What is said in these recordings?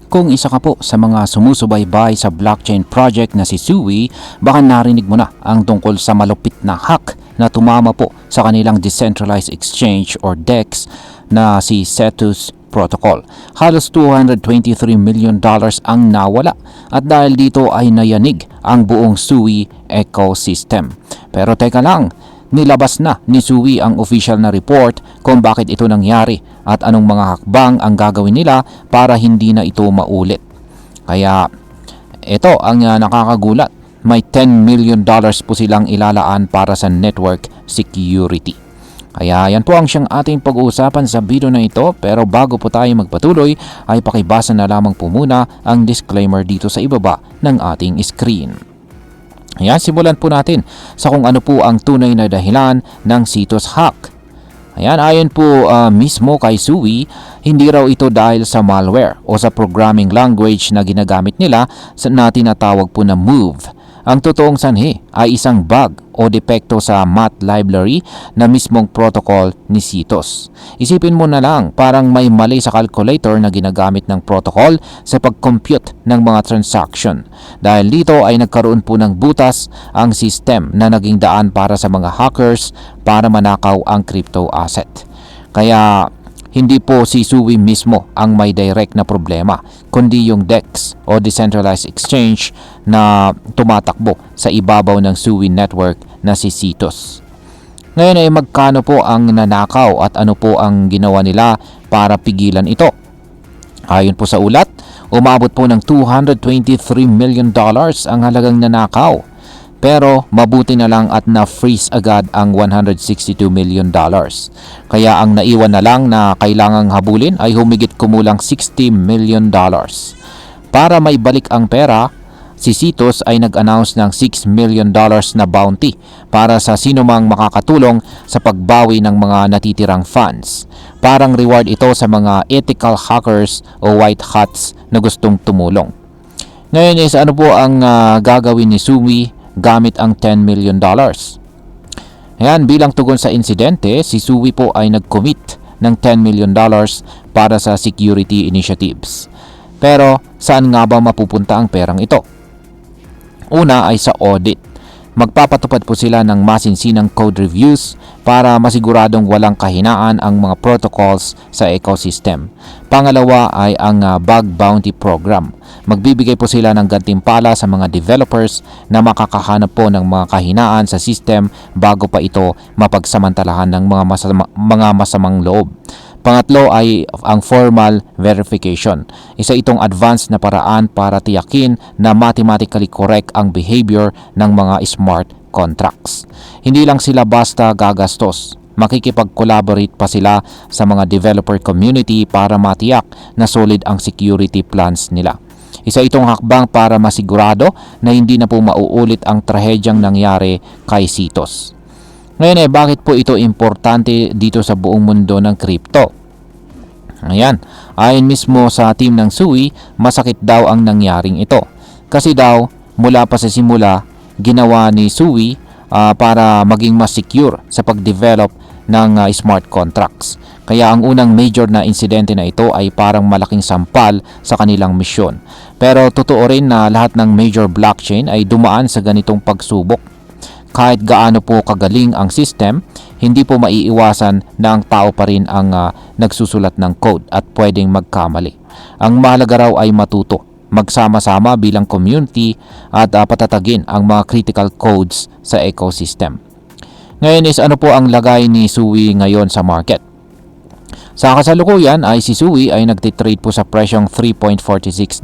Kung isa ka po sa mga sumusubaybay sa blockchain project na si Sui, baka narinig mo na ang tungkol sa malupit na hack na tumama po sa kanilang decentralized exchange or DEX na si Cetus Protocol. Halos $223 million ang nawala at dahil dito ay nayanig ang buong Sui ecosystem. Pero teka lang, nilabas na ni Sui ang official na report kung bakit ito nangyari at anong mga hakbang ang gagawin nila para hindi na ito maulit. Kaya ito ang nakakagulat. May $10 million po silang ilalaan para sa network security. Kaya yan po ang siyang ating pag-uusapan sa video na ito, pero bago po tayo magpatuloy ay pakibasa na lamang po muna ang disclaimer dito sa ibaba ng ating screen. Ayan, simulan po natin sa kung ano po ang tunay na dahilan ng Cetus hack. Ayan, ayon po mismo kay Sui, hindi raw ito dahil sa malware o sa programming language na ginagamit nila na tinatawag po na Move. Ang totoong sanhi ay isang bug o depekto sa math library na mismong protocol ni Cetus. Isipin mo na lang, parang may mali sa calculator na ginagamit ng protocol sa pag-compute ng mga transaction. Dahil dito ay nagkaroon po ng butas ang system na naging daan para sa mga hackers para manakaw ang crypto asset. Kaya hindi po si Sui mismo ang may direct na problema, kundi yung DEX o Decentralized Exchange na tumatakbo sa ibabaw ng Sui network na si Cetus. Ngayon ay magkano po ang nanakaw at ano po ang ginawa nila para pigilan ito? Ayon po sa ulat, umabot po ng $223 million ang halagang nanakaw. Pero mabuti na lang at na-freeze agad ang $162 million. Kaya ang naiwan na lang na kailangang habulin ay humigit kumulang $60 million. Para maibalik ang pera, si Cetus ay nag-announce ng $6 million na bounty para sa sinumang makakatulong sa pagbawi ng mga natitirang funds. Parang reward ito sa mga ethical hackers o white hats na gustong tumulong. Ngayon is ano po ang gagawin ni Sui gamit ang $10 million. Ayan, bilang tugon sa insidente, si Sui po ay nag-commit ng $10 million para sa security initiatives. Pero saan nga ba mapupunta ang perang ito? Una ay sa audit. Magpapatupad po sila ng masinsinang code reviews para masiguradong walang kahinaan ang mga protocols sa ecosystem. Pangalawa ay ang bug bounty program. Magbibigay po sila ng gantimpala sa mga developers na makakahanap po ng mga kahinaan sa system bago pa ito mapagsamantalahan ng mga masamang loob. Pangatlo ay ang formal verification. Isa itong advanced na paraan para tiyakin na mathematically correct ang behavior ng mga smart contracts. Hindi lang sila basta gagastos. Makikipag-collaborate pa sila sa mga developer community para matiyak na solid ang security plans nila. Isa itong hakbang para masigurado na hindi na po mauulit ang trahedyang nangyari kay Cetus. Ngayon bakit po ito importante dito sa buong mundo ng crypto? Ayan, ayon mismo sa team ng Sui, masakit daw ang nangyaring ito. Kasi daw, mula pa sa simula, ginawa ni Sui para maging mas secure sa pag-develop ng smart contracts. Kaya ang unang major na insidente na ito ay parang malaking sampal sa kanilang misyon. Pero totoo rin na lahat ng major blockchain ay dumaan sa ganitong pagsubok. Kahit gaano po kagaling ang system, hindi po maiiwasan na ang tao pa rin ang nagsusulat ng code at pwedeng magkamali. Ang mahalaga raw ay matuto, magsama-sama bilang community at patatagin ang mga critical codes sa ecosystem. Ngayon is ano po ang lagay ni Sui ngayon sa market? Sa kasalukuyan ay si Sui ay nagtitrade po sa presyong $3.46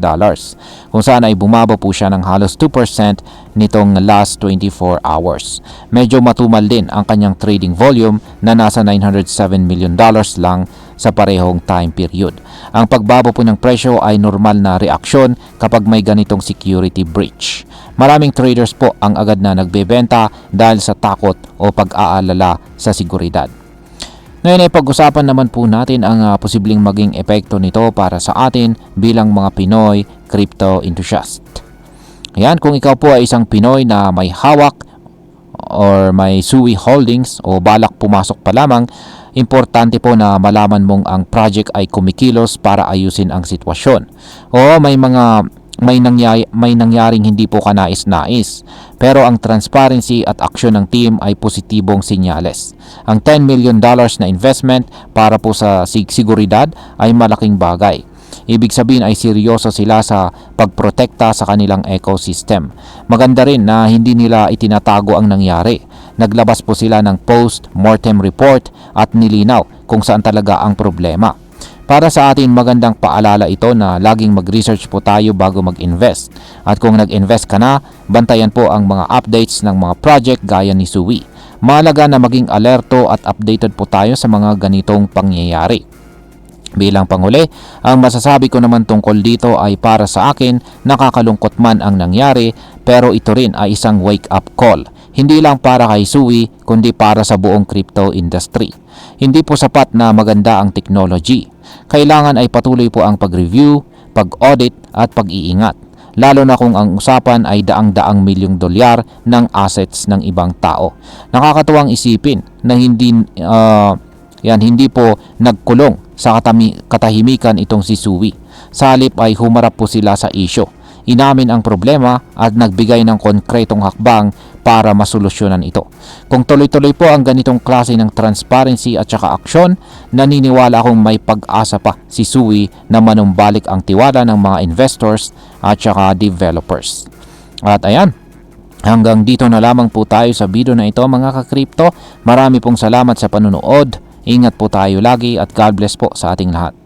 kung saan ay bumaba po siya ng halos 2% nitong last 24 hours. Medyo matumal din ang kanyang trading volume na nasa $907 million lang sa parehong time period. Ang pagbaba po ng presyo ay normal na reaksyon kapag may ganitong security breach. Maraming traders po ang agad na nagbebenta dahil sa takot o pag-aalala sa seguridad. Ngayon ay pag-usapan naman po natin ang posibleng maging epekto nito para sa atin bilang mga Pinoy crypto enthusiast. Ayan, kung ikaw po ay isang Pinoy na may hawak or may Sui holdings o balak pumasok pa lamang, Importante po na malaman mong ang project ay kumikilos para ayusin ang sitwasyon. Oo, may nangyaring hindi po kanais-nais, pero ang transparency at aksyon ng team ay positibong senyales. Ang $10 million na investment para po sa seguridad ay malaking bagay. Ibig sabihin ay seryoso sila sa pagprotekta sa kanilang ecosystem. Maganda rin na hindi nila itinatago ang nangyari. Naglabas po sila ng post-mortem report at nilinaw kung saan talaga ang problema. Para sa atin, magandang paalala ito na laging mag-research po tayo bago mag-invest. At kung nag-invest ka na, bantayan po ang mga updates ng mga project gaya ni Suwi. Mahalaga na maging alerto at updated po tayo sa mga ganitong pangyayari. Bilang panghuli, ang masasabi ko naman tungkol dito ay para sa akin, nakakalungkot man ang nangyari, pero ito rin ay isang wake-up call. Hindi lang para kay Suwi, kundi para sa buong crypto industry. Hindi po sapat na maganda ang technology. Kailangan ay patuloy po ang pag-review, pag-audit at pag-iingat. Lalo na kung ang usapan ay daang-daang milyong dolyar ng assets ng ibang tao. Nakakatuwang isipin na hindi po nagkulong sa katahimikan itong si Suwi. Sa halip ay humarap po sila sa isyo. Inamin ang problema at nagbigay ng konkretong hakbang para masolusyonan ito. Kung tuloy-tuloy po ang ganitong klase ng transparency at saka aksyon, naniniwala akong may pag-asa pa si Suwi na manumbalik ang tiwala ng mga investors at saka developers. At ayan, hanggang dito na lamang po tayo sa video na ito mga ka-crypto. Marami pong salamat sa panunood. Ingat po tayo lagi at God bless po sa ating lahat.